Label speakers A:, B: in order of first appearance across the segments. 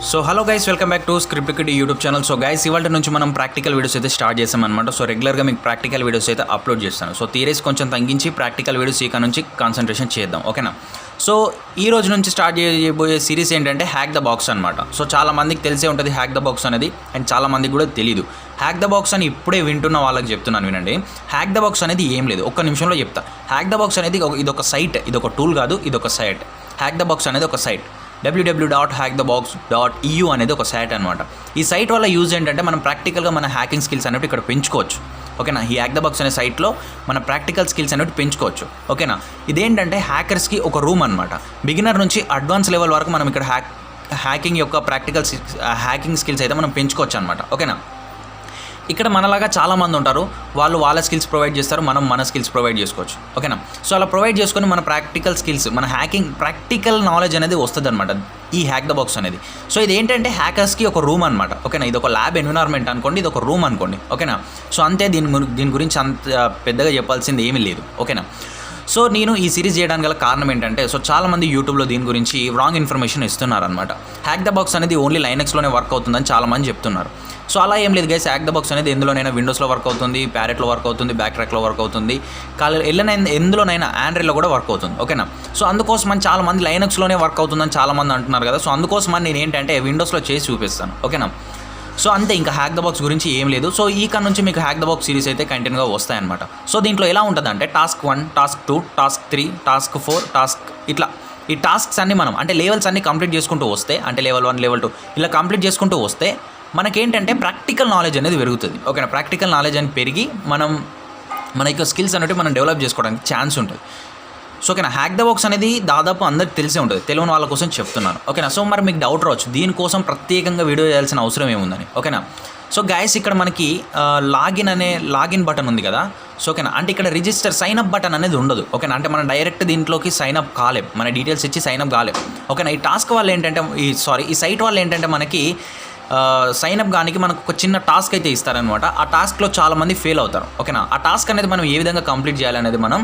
A: So hello guys, welcome back to script YouTube channel. So guys, ఇవాళ నుంచి మనం practical videos అయితే start చేసామన్నమాట. సో రెగ్యులర్గా మీకు ప్రాక్టికల్ వీడియోస్ అయితే అప్లోడ్ చేస్తాను. సో థియరీస్ కొంచెం తగ్గించి ప్రాక్టికల్ వీడియోస్ ఇక నుంచి కాన్సన్ట్రేషన్ చేద్దాం, ఓకేనా. సో ఈ రోజు నుంచి స్టార్ట్ చేయబోయే సిరీస్ ఏంటంటే హ్యాక్ ద బాక్స్ అనమాట. సో చాలా మందికి తెలిసే ఉంటుంది హ్యాక్ ద బాక్స్ అనేది, అండ్ చాలా మందికి కూడా తెలియదు. హ్యాక్ ద బాక్స్ అని ఇప్పుడే వింటున్న వాళ్ళకి చెప్తున్నాను, వినండి. హ్యాక్ ద బాక్స్ అనేది ఏం లేదు, ఒక్క నిమిషంలో చెప్తా. హ్యాక్ ద బాక్స్ అనేది ఇదొక సైట్, ఇదొక టూల్ కాదు, ఇదొక సైట్. హ్యాక్ ద బాక్స్ అనేది ఒక సైట్, www.hackthebox.eu అనేది ఒక సైట్ అనమాట. ఈ సైట్ వల్ల యూజ్ ఏంటంటే మనం ప్రాక్టికల్గా మన హ్యాకింగ్ స్కిల్స్ అనేవి ఇక్కడ పెంచుకోవచ్చు, ఓకేనా. ఈ హ్యాక్ ద బాక్స్ అనే సైట్లో మన ప్రాక్టికల్ స్కిల్స్ అనేవి పెంచుకోవచ్చు, ఓకేనా. ఇదేంటంటే హ్యాకర్స్కి ఒక రూమ్ అనమాట. బిగినర్ నుంచి అడ్వాన్స్ లెవెల్ వరకు మనం ఇక్కడ హ్యాకింగ్ యొక్క ప్రాక్టికల్ హ్యాకింగ్ స్కిల్స్ అయితే మనం పెంచుకోవచ్చు అనమాట, ఓకేనా. ఇక్కడ మనలాగా చాలామంది ఉంటారు, వాళ్ళు వాళ్ళ స్కిల్స్ ప్రొవైడ్ చేస్తారు, మనం మన స్కిల్స్ ప్రొవైడ్ చేసుకోవచ్చు, ఓకేనా. సో అలా ప్రొవైడ్ చేసుకొని మన ప్రాక్టికల్ స్కిల్స్, మన హ్యాకింగ్ ప్రాక్టికల్ నాలెడ్జ్ అనేది వస్తుంది అనమాట ఈ హ్యాక్ ద బాక్స్ అనేది. సో ఇది ఏంటంటే హ్యాకర్స్కి ఒక రూమ్ అనమాట, ఓకేనా. ఇది ఒక ల్యాబ్ ఎన్విరాన్మెంట్ అనుకోండి, ఇది ఒక రూమ్ అనుకోండి, ఓకేనా. సో అంతే, దీని గురించి అంత పెద్దగా చెప్పాల్సింది ఏమీ లేదు, ఓకేనా. సో నేను ఈ సిరీస్ చేయడానికి గల కారణం ఏంటంటే, సో చాలామంది యూట్యూబ్లో దీని గురించి రాంగ్ ఇన్ఫర్మేషన్ ఇస్తున్నారనమాట. హ్యాక్ ద బాక్స్ అనేది ఓన్లీ లైనక్స్లోనే వర్క్ అవుతుందని చాలామంది చెప్తున్నారు. సో అలా ఏం లేదు గైస్, హ్యాక్ ద బాక్స్ అనేది ఎందులోనైనా విండోస్లో వర్క్ అవుతుంది, ప్యారెట్లో వర్క్ అవుతుంది, బ్యాక్ ట్రాక్లో వర్క్ అవుతుంది, ఎందులోనైనా ఆండ్రాయిడ్లో కూడా వర్క్ అవుతుంది, ఓకేనా. సో అందుకోసం అని చాలామంది లైనక్స్లోనే వర్క్ అవుతుందని చాలామంది అంటున్నారు కదా. సో అందుకోసం అని నేను ఏంటంటే విండోస్లో చేసి చూపిస్తాను, ఓకేనా. సో అంతే, ఇంకా హ్యాక్ ద బాక్స్ గురించి ఏం లేదు. సో ఈ కాడ నుంచి మీకు హ్యాక్ ద బాక్స్ సిరీస్ అయితే కంటిన్యూగా వస్తాయన్నమాట. సో దీంట్లో ఎలా ఉంటుందంటే task 1, task 2, task 3, task 4, task ఇట్లా ఈ టాస్క్స్ అన్నీ మనం అంటే లెవెల్స్ అన్నీ కంప్లీట్ చేసుకుంటూ వస్తే, అంటే లెవెల్ 1, లెవెల్ 2 ఇలా కంప్లీట్ చేసుకుంటూ వస్తే మనకేంటంటే ప్రాక్టికల్ నాలెడ్జ్ అనేది పెరుగుతుంది, ఓకేనా. ప్రాక్టికల్ నాలెడ్జ్ అని పెరిగి మన యొక్క స్కిల్స్ అనేవి మనం డెవలప్ చేసుకోవడానికి ఛాన్స్ ఉంటుంది. సో ఓకేనా, హ్యాక్ ద బాక్స్ అనేది దాదాపు అందరికి తెలిసే ఉంటుంది, తెలియని వాళ్ళ కోసం చెప్తున్నాను, ఓకేనా. సో మరి మీకు డౌట్ రావచ్చు దీనికోసం ప్రత్యేకంగా వీడియో చేయాల్సిన అవసరం ఏముందని, ఓకేనా. సో గైస్, ఇక్కడ మనకి లాగిన్ బటన్ ఉంది కదా. సో ఓకేనా, అంటే ఇక్కడ రిజిస్టర్ సైన్ అప్ బటన్ అనేది ఉండదు, ఓకేనా. అంటే మనం డైరెక్ట్ దీంట్లోకి సైన్ అప్ కాలేం, మన డీటెయిల్స్ ఇచ్చి సైన్ అప్ కాలేం, ఓకేనా. ఈ టాస్క్ వల్ల ఏంటంటే ఈ సైట్ వల్ల ఏంటంటే మనకి సైన్ అప్ కానీ మనకు ఒక చిన్న టాస్క్ అయితే ఇస్తారనమాట. ఆ టాస్క్లో చాలామంది ఫెయిల్ అవుతారు, ఓకేనా. ఆ టాస్క్ అనేది మనం ఏ విధంగా కంప్లీట్ చేయాలనేది మనం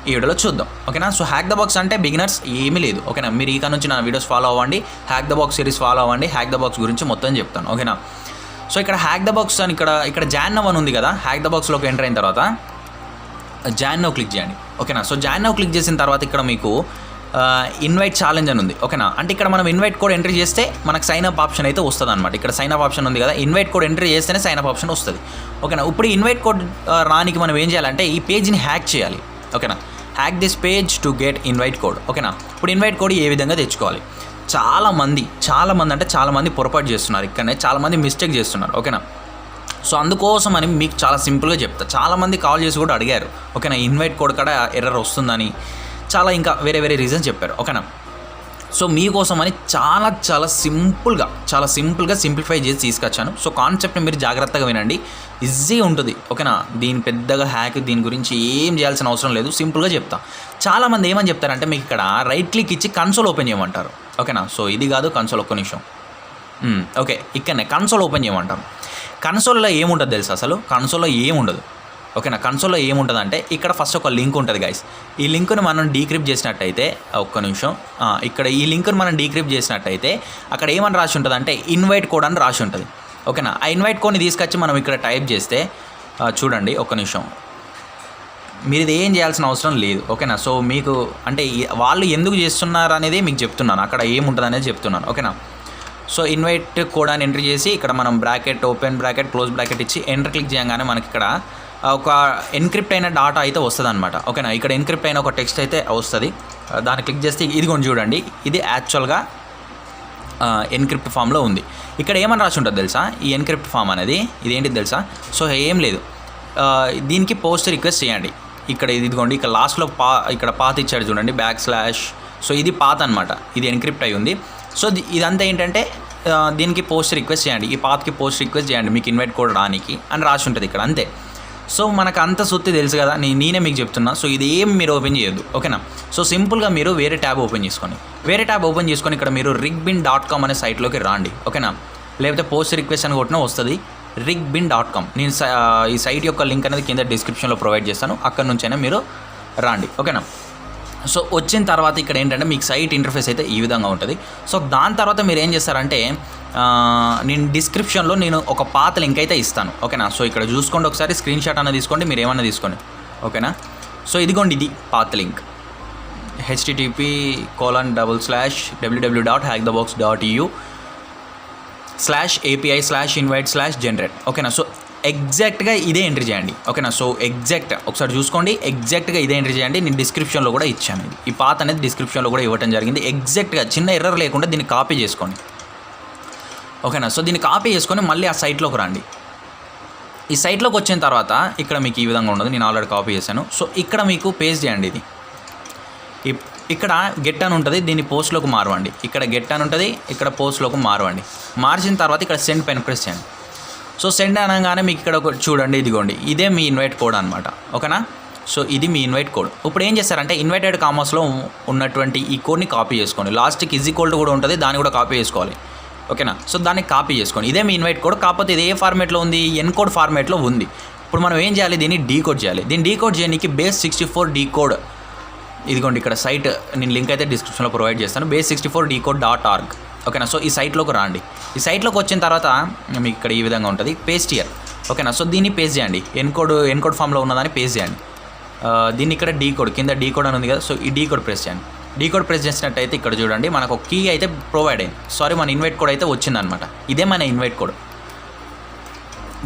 A: ఈ వీడియోలో చూద్దాం, ఓకేనా. సో హ్యాక్ ద బాక్స్ అంటే బిగినర్స్ ఏమీ లేదు, ఓకేనా. మీరు ఇక నుంచి నా వీడియోస్ ఫాలో అవ్వండి, hack the box series follow అవ్వండి, హ్యాక్ ద బాక్స్ గురించి మొత్తం చెప్తాను, ఓకేనా. సో ఇక్కడ హ్యాక్ ద బాక్స్ అని ఇక్కడ జాయిన్ నవ్ అని ఉంది కదా. హ్యాక్ ద బాక్స్లోకి ఎంటర్ అయిన తర్వాత జాయిన్ నవ్ క్లిక్ చేయండి, ఓకేనా. సో జాయిన్ నవ్ క్లిక్ చేసిన తర్వాత ఇక్కడ మీకు ఇన్వైట్ ఛాలెంజ్ అని ఉంది, ఓకేనా. అంటే ఇక్కడ మనం ఇన్వైట్ కోడ్ ఎంట్రీ చేస్తే మనకు సైన్ అప్ ఆప్షన్ అయితే వస్తుంది అనమాట. ఇక్కడ సైన్ అప్ ఆప్షన్ ఉంది కదా, ఇన్వైట్ కోడ్ ఎంట్రీ చేస్తేనే సైన్ అప్ ఆప్షన్ వస్తుంది, ఓకేనా. ఇప్పుడు ఇన్వైట్ కోడ్ రానికి మనం ఏం చేయాలంటే ఈ పేజ్ని హ్యాక్ చేయాలి, ఓకేనా. Hack this page to get invite code, ఓకేనా. ఇప్పుడు ఇన్వైట్ కోడ్ ఏ విధంగా తెచ్చుకోవాలి? చాలామంది పొరపాటు చేస్తున్నారు, ఇక్కడనే చాలామంది మిస్టేక్ చేస్తున్నారు, ఓకేనా. సో అందుకోసం అని మీకు చాలా సింపుల్గా చెప్తా. చాలామంది కాల్ చేసి కూడా అడిగారు, ఓకేనా, ఇన్వైట్ కోడ్ కూడా ఎర్రర్ వస్తుందని, ఇంకా వేరే రీజన్స్ చెప్పారు, ఓకేనా. సో మీకోసం అని చాలా సింపుల్గా సింప్లిఫై చేసి తీసుకొచ్చాను. సో కాన్సెప్ట్ని మీరు జాగ్రత్తగా వినండి, ఈజీ ఉంటుంది, ఓకేనా. పెద్దగా దీని గురించి ఏం చేయాల్సిన అవసరం లేదు, సింపుల్గా చెప్తా. చాలామంది ఏమని చెప్తారంటే మీకు ఇక్కడ రైట్ క్లిక్ ఇచ్చి కన్సోల్ ఓపెన్ చేయమంటారు, ఓకేనా. సో ఇది కాదు కన్సోల్, ఒక్క నిమిషం, ఓకే. ఇక్కడనే కన్సోల్ ఓపెన్ చేయమంటాం. కన్సోల్లో ఏముంటుంది తెలుసు? అసలు కన్సోల్లో ఏముండదు, ఓకేనా. కన్సోల్లో ఏముంటుంది అంటే ఇక్కడ ఫస్ట్ ఒక లింక్ ఉంటుంది గైస్. ఈ లింక్ను మనం డీక్రిప్ట్ చేసినట్టయితే, ఒక్క నిమిషం, ఇక్కడ ఈ లింక్ను మనం డీక్రిప్ట్ చేసినట్టయితే అక్కడ ఏమని రాసి ఉంటుంది అంటే ఇన్వైట్ కోడ్ అని రాసి ఉంటుంది, ఓకేనా. ఆ ఇన్వైట్ కోడ్ని తీసుకొచ్చి మనం ఇక్కడ టైప్ చేస్తే చూడండి, ఒక్క నిమిషం, మీరు ఇది ఏం చేయాల్సిన అవసరం లేదు, ఓకేనా. సో మీకు అంటే వాళ్ళు ఎందుకు చేస్తున్నారు అనేది మీకు చెప్తున్నాను, అక్కడ ఏముంటుంది అనేది చెప్తున్నాను, ఓకేనా. సో ఇన్వైట్ కోడ్ అని ఎంట్రీ చేసి ఇక్కడ మనం bracket, open bracket, close bracket ఇచ్చి ఎంటర్ క్లిక్ చేయగానే మనకి ఇక్కడ ఒక ఎన్క్రిప్ట్ అయిన డాటా అయితే వస్తుంది అనమాట, ఓకేనా. ఇక్కడ ఎన్క్రిప్ట్ అయిన ఒక టెక్స్ట్ అయితే వస్తుంది, దాన్ని క్లిక్ చేస్తే ఇదిగోండి చూడండి, ఇది యాక్చువల్గా ఎన్క్రిప్ట్ ఫామ్లో ఉంది. ఇక్కడ ఏమని రాసి ఉంటుంది తెలుసా? ఈ ఎన్క్రిప్ట్ ఫామ్ అనేది ఇదేంటిది తెలుసా? సో ఏం లేదు, దీనికి పోస్ట్ రిక్వెస్ట్ చేయండి. ఇక్కడ ఇదిగోండి, ఇక్కడ లాస్ట్లో ఇక్కడ పాత్ ఇచ్చాడు చూడండి, /. సో ఇది పాత్ అనమాట, ఇది ఎన్క్రిప్ట్ అయి ఉంది. సో ఇదంతా ఏంటంటే దీనికి పోస్ట్ రిక్వెస్ట్ చేయండి, ఈ పాత్కి పోస్ట్ రిక్వెస్ట్ చేయండి మీకు ఇన్వైట్ కోడ్ రానికి అని రాసి ఉంటుంది ఇక్కడ, అంతే. సో మనకు అంత సుత్తి తెలుసు కదా, నేనే మీకు చెప్తున్నా. సో ఇది ఏం మీరు ఓపెన్ చేయొద్దు, ఓకేనా. సో సింపుల్గా మీరు వేరే ట్యాబ్ ఓపెన్ చేసుకొని ఇక్కడ మీరు rigbin.com అనే సైట్లోకి రాండి, ఓకేనా. లేకపోతే పోస్ట్ రిక్వెస్ట్ అని కొట్టినా వస్తుంది, rigbin.com. నేను ఈ సైట్ యొక్క లింక్ అనేది కింద డిస్క్రిప్షన్లో ప్రొవైడ్ చేస్తాను, అక్కడ నుంచైనా మీరు రాండి, ఓకేనా. సో వచ్చిన తర్వాత ఇక్కడ ఏంటంటే మీకు సైట్ ఇంటర్ఫేస్ అయితే ఈ విధంగా ఉంటుంది. సో దాని తర్వాత మీరు ఏం చేస్తారంటే నేను డిస్క్రిప్షన్లో నేను ఒక పాత లింక్ అయితే ఇస్తాను, ఓకేనా. సో ఇక్కడ చూసుకోండి, ఒకసారి స్క్రీన్ షాట్ అన్న తీసుకోండి, మీరు ఏమన్నా తీసుకోండి, ఓకేనా. సో ఇదిగోండి, ఇది పాత లింక్ http://www.hackthebox.eu/API/invite/generate, ఓకేనా. సో ఎగ్జాక్ట్గా ఇదే ఎంట్రీ చేయండి, ఓకేనా. సో ఎగ్జాక్ట్ ఒకసారి చూసుకోండి, ఎగ్జాక్ట్గా ఇదే ఎంట్రీ చేయండి. నేను డిస్క్రిప్షన్లో కూడా ఇచ్చాను, ఇది ఈ పాత అనేది డిస్క్రిప్షన్లో కూడా ఇవ్వడం జరిగింది. ఎగ్జాక్ట్గా చిన్న ఎర్రర్ లేకుండా దీన్ని కాపీ చేసుకోండి, ఓకేనా. సో దీన్ని కాపీ చేసుకొని మళ్ళీ ఆ సైట్లోకి రండి. ఈ సైట్లోకి వచ్చిన తర్వాత ఇక్కడ మీకు ఈ విధంగా ఉండదు, నేను ఆల్రెడీ కాపీ చేశాను. సో ఇక్కడ మీకు పేస్ట్ చేయండి, ఇది ఇక్కడ గెట్ అని ఉంటుంది, దీన్ని పోస్ట్లోకి మారవండి. ఇక్కడ గెట్ అని ఉంటుంది, ఇక్కడ పోస్ట్లోకి మారవండి. మార్చిన తర్వాత ఇక్కడ సెండ్ పైన ప్రెస్ చేయండి. సో సెండ్ అనగానే మీకు ఇక్కడ ఒక చూడండి, ఇదిగోండి, ఇదే మీ ఇన్వైట్ కోడ్ అనమాట, ఓకేనా. సో ఇది మీ ఇన్వైట్ కోడ్. ఇప్పుడు ఏం చేస్తారంటే ఇన్వైటెడ్ కామర్స్లో ఉన్నటువంటి ఈ కోడ్ని కాపీ చేసుకోండి. లాస్ట్కి = కూడా ఉంటుంది, దాన్ని కూడా కాపీ చేసుకోవాలి, ఓకేనా. సో దాన్ని కాపీ చేసుకోండి. ఇదే మీ ఇన్వైట్ కోడ్, కాకపోతే ఇది ఏ ఫార్మేట్లో ఉంది, ఎన్కోడ్ ఫార్మేట్లో ఉంది. ఇప్పుడు మనం ఏం చేయాలి, దీన్ని డీకోడ్ చేయాలి. దీన్ని డీకోడ్ చేయడానికి base64 డీకోడ్, ఇదిగోండి ఇక్కడ సైట్, నేను లింక్ అయితే డిస్క్రిప్షన్లో ప్రొవైడ్ చేస్తాను, base64decode.org, ఓకేనా. సో ఈ సైట్లోకి రండి. ఈ సైట్లోకి వచ్చిన తర్వాత మీకు ఇక్కడ ఈ విధంగా ఉంటుంది, పేస్ట్ హియర్, ఓకేనా. సో దీన్ని పేస్ట్ చేయండి, ఎన్కోడ్ ఫామ్లో ఉన్నదాన్ని పేస్ట్ చేయండి. దీన్ని ఇక్కడ డీకోడ్ కింద డీకోడ్ అని ఉంది కదా, సో ఈ డీకోడ్ ప్రెస్ చేయండి. డీకోడ్ ప్రెస్ చేసినట్టయితే ఇక్కడ చూడండి మనకు ఒక కీ అయితే ప్రొవైడ్ అయింది, మన ఇన్వైట్ కోడ్ అయితే వచ్చిందనమాట. ఇదే మన ఇన్వైట్ కోడ్.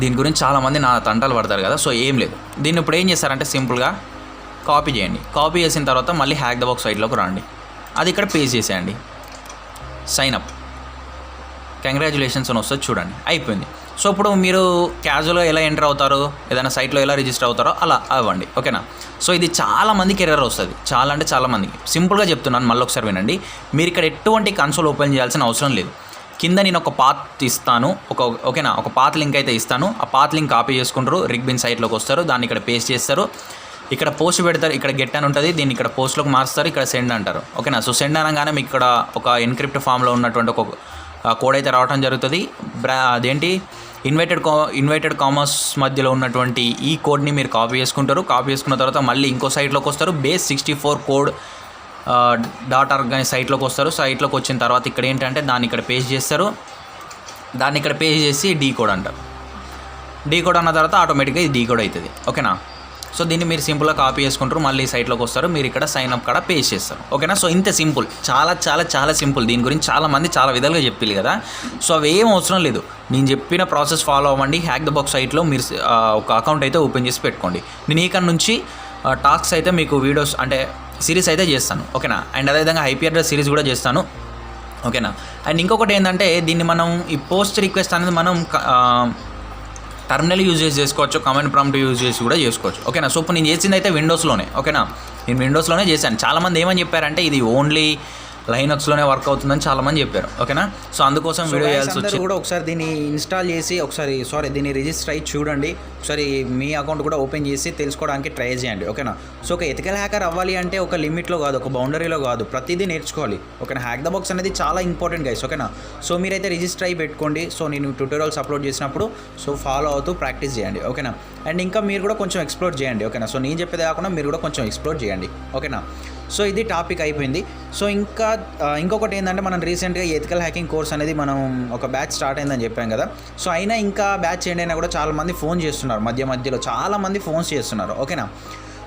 A: దీని గురించి చాలామంది నా తంటాలు పడతారు కదా, సో ఏం లేదు. దీన్ని ఇప్పుడు ఏం చేస్తారంటే సింపుల్గా కాపీ చేయండి. కాపీ చేసిన తర్వాత మళ్ళీ హ్యాక్ ద బాక్స్ సైట్లోకి రండి, అది ఇక్కడ పేస్ట్ చేసేయండి. సైన్ అప్, కంగ్రాచులేషన్స్ అని వస్తుంది చూడండి, అయిపోయింది. సో ఇప్పుడు మీరు క్యాజువల్గా ఎలా ఎంటర్ అవుతారో, ఏదైనా సైట్లో ఎలా రిజిస్టర్ అవుతారో అలా అవ్వండి, ఓకేనా. సో ఇది చాలామందికి ఎర్రర్ వస్తుంది, చాలా అంటే చాలామందికి. సింపుల్గా చెప్తున్నాను, మళ్ళీ ఒకసారి వినండి. మీరు ఇక్కడ ఎటువంటి కన్సోల్ ఓపెన్ చేయాల్సిన అవసరం లేదు. కింద నేను ఒక పాత్ ఇస్తాను, ఓకేనా, ఒక పాత్ లింక్ అయితే ఇస్తాను. ఆ పాత్ లింక్ కాపీ చేసుకుంటారు, రిగ్బిన్ సైట్లోకి వస్తారు, దాన్ని ఇక్కడ పేస్ట్ చేస్తారు, ఇక్కడ పోస్ట్ పెడతారు, ఇక్కడ గెట్ అని ఉంటుంది, దీన్ని ఇక్కడ పోస్ట్లోకి మార్స్తారు, ఇక్కడ సెండ్ అంటారు, ఓకేనా. సో సెండ్ అనగానే మీకు ఇక్కడ ఒక ఎన్క్రిప్ట్ ఫామ్లో ఉన్నటువంటి ఒక కోడ్ అయితే రావడం జరుగుతుంది. అదేంటి ఇన్వైటెడ్ కామర్స్ మధ్యలో ఉన్నటువంటి ఈ కోడ్ని మీరు కాపీ చేసుకుంటారు. కాపీ చేసుకున్న తర్వాత మళ్ళీ ఇంకో సైట్లోకి వస్తారు, base64code.org అనే సైట్లోకి వస్తారు. సైట్లోకి వచ్చిన తర్వాత ఇక్కడ ఏంటంటే దాన్ని ఇక్కడ పేస్ట్ చేస్తారు, దాన్ని ఇక్కడ పేస్ట్ చేసి డీకోడ్ అంటారు. డీకోడ్ అన్న తర్వాత ఆటోమేటిక్గా ఇది డీకోడ్ అవుతుంది, ఓకేనా. సో దీన్ని మీరు సింపుల్గా కాపీ చేసుకుంటారు, మళ్ళీ సైట్లోకి వస్తారు, మీరు ఇక్కడ సైన్ అప్ కూడా పేస్ట్ చేస్తారు, ఓకేనా. సో ఇంత సింపుల్, చాలా చాలా చాలా సింపుల్. దీని గురించి చాలామంది చాలా విధాలుగా చెప్పారు కదా, సో అవి ఏం అవసరం లేదు. నేను చెప్పిన ప్రాసెస్ ఫాలో అవ్వండి. హ్యాక్ ద బాక్స్ సైట్లో మీరు ఒక అకౌంట్ అయితే ఓపెన్ చేసి పెట్టుకోండి. నేను ఇక్కడ నుంచి టాస్క్స్ అయితే మీకు వీడియోస్ అంటే సిరీస్ అయితే చేస్తాను, ఓకేనా. అండ్ అదేవిధంగా ఐపీ అడ్రస్ సిరీస్ కూడా చేస్తాను, ఓకేనా. అండ్ ఇంకొకటి ఏంటంటే దీన్ని మనం ఈ పోస్ట్ రిక్వెస్ట్ అనేది మనం టర్మినల్ యూజ్ చేసి చేసుకోవచ్చు, కమాండ్ ప్రాంప్ట్ యూజ్ చేసి కూడా చేసుకోవచ్చు, ఓకేనా. సో ఇప్పుడు నేను చేసింది అయితే విండోస్లోనే, ఓకేనా. నేను విండోస్లోనే చేశాను. చాలామంది ఏమని చెప్పారంటే ఇది ఓన్లీ లైనక్స్లోనే వర్క్ అవుతుందని చాలామంది చెప్పారు, ఓకేనా. సో అందుకోసం వీడియో చేయాల్సి వచ్చింది. కూడా ఒకసారి దీన్ని ఇన్స్టాల్ చేసి దీన్ని రిజిస్టర్ అయ్యి చూడండి. ఒకసారి మీ అకౌంట్ కూడా ఓపెన్ చేసి తెలుసుకోవడానికి ట్రై చేయండి, ఓకేనా. సో ఒక ఎథికల్ హ్యాకర్ అవ్వాలి అంటే ఒక లిమిట్లో కాదు, ఒక బౌండరీలో కాదు, ప్రతిదీ నేర్చుకోవాలి, ఓకేనా. హ్యాక్ ద బాక్స్ అనేది చాలా ఇంపార్టెంట్ గైస్, ఓకేనా. సో మీరైతే రిజిస్టర్ అయ్యి పెట్టుకోండి. సో నేను ట్యూటోరియల్స్ అప్లోడ్ చేసినప్పుడు సో ఫాలో అవుతూ ప్రాక్టీస్ చేయండి, ఓకేనా. అండ్ ఇంకా మీరు కూడా కొంచెం ఎక్స్ప్లోర్ చేయండి, ఓకేనా. సో నేను చెప్పేది కాకుండా మీరు కూడా కొంచెం ఎక్స్ప్లోర్ చేయండి, ఓకేనా. సో ఇది టాపిక్ అయిపోయింది. సో ఇంకొకటి ఏంటంటే మనం రీసెంట్గా ఎథికల్ హ్యాకింగ్ కోర్స్ అనేది మనం ఒక బ్యాచ్ స్టార్ట్ అయిందని చెప్పాం కదా. సో అయినా ఇంకా బ్యాచ్ చేయండి అయినా కూడా చాలామంది ఫోన్ చేస్తున్నారు, మధ్యలో చాలామంది ఫోన్స్ చేస్తున్నారు, ఓకేనా.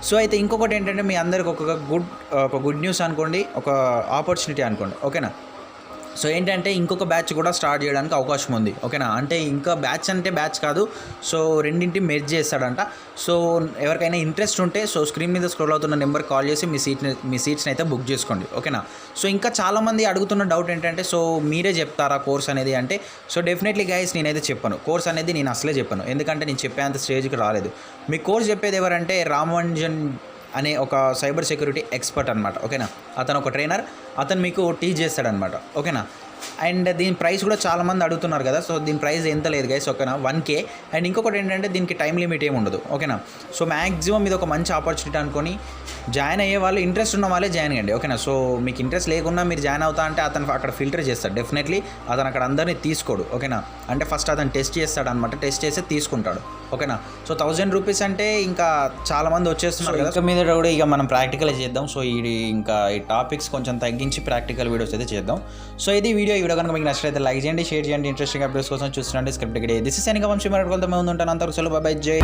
A: సో అయితే ఇంకొకటి ఏంటంటే మీ అందరికి ఒక గుడ్ న్యూస్ అనుకోండి, ఒక ఆపర్చునిటీ అనుకోండి, ఓకేనా. సో ఏంటంటే ఇంకొక బ్యాచ్ కూడా స్టార్ట్ చేయడానికి అవకాశం ఉంది, ఓకేనా. అంటే ఇంకా బ్యాచ్ అంటే బ్యాచ్ కాదు, సో రెండింటి మెర్జ్ చేస్తాడంట. సో ఎవరికైనా ఇంట్రెస్ట్ ఉంటే సో స్క్రీన్ మీద స్క్రోల్ అవుతున్న నెంబర్ కాల్ చేసి మీ సీట్స్ని అయితే బుక్ చేసుకోండి, ఓకేనా. సో ఇంకా చాలామంది అడుగుతున్న డౌట్ ఏంటంటే సో మీరే చెప్తారా కోర్స్ అనేది అంటే సో డెఫినెట్లీ గైస్ నేనైతే చెప్పను, కోర్స్ అనేది నేను అసలే చెప్పను, ఎందుకంటే నేను చెప్పేంత స్టేజ్కి రాలేదు. మీ కోర్స్ చెప్పేది ఎవరంటే రామవంజన్ అనే ఒక సైబర్ సెక్యూరిటీ ఎక్స్పర్ట్ అనమాట, ఓకేనా. అతను ఒక ట్రైనర్, అతను మీకు టీచ్ చేస్తాడనమాట, ఓకేనా. అండ్ దీని ప్రైస్ కూడా చాలామంది అడుగుతున్నారు కదా, సో దీని ప్రైస్ ఎంత లేదు గైస్, ఓకేనా, 1K. అండ్ ఇంకొకటి ఏంటంటే దీనికి టైం లిమిట్ ఏమి ఉండదు, ఓకేనా. సో మ్యాక్సిమం ఇది ఒక మంచి ఆపర్చునిటీ అనుకొని జాయిన్ అయ్యే వాళ్ళు ఇంట్రెస్ట్ ఉన్న వాళ్ళే జాయిన్ అయ్యండి, ఓకేనా. సో మీకు ఇంట్రెస్ట్ లేకున్నా మీరు జాయిన్ అవుతా అంటే అతను అక్కడ ఫిల్టర్ చేస్తాడు. డెఫినెట్లీ అతను అక్కడ అందరినీ తీసుకోడు, ఓకేనా. అంటే ఫస్ట్ అతను టెస్ట్ చేస్తాడు అనమాట, టెస్ట్ చేసి తీసుకుంటాడు, ఓకేనా. సో 1000 రూపీస్ అంటే ఇంకా చాలామంది వచ్చేస్తున్నారు కదా. సో మీద కూడా ఇక మనం ప్రాక్టికల్ చేద్దాం. సో ఇంకా ఈ టాపిక్స్ కొంచెం తగ్గించి ప్రాక్టికల్ వీడియోస్ అయితే చేద్దాం. సో ఈ వీడియో కనుక మీకు నచ్చినట్లయితే లైక్ చేయండి, షేర్ చేయండి. ఇంట్రెస్టింగ్ అప్డేట్స్ కోసం చూస్తుంటే script this is signing Vamshi. మరొక కొంతమంది ఉంటాను. అంతవరకు సెలవు, బై బై, జై.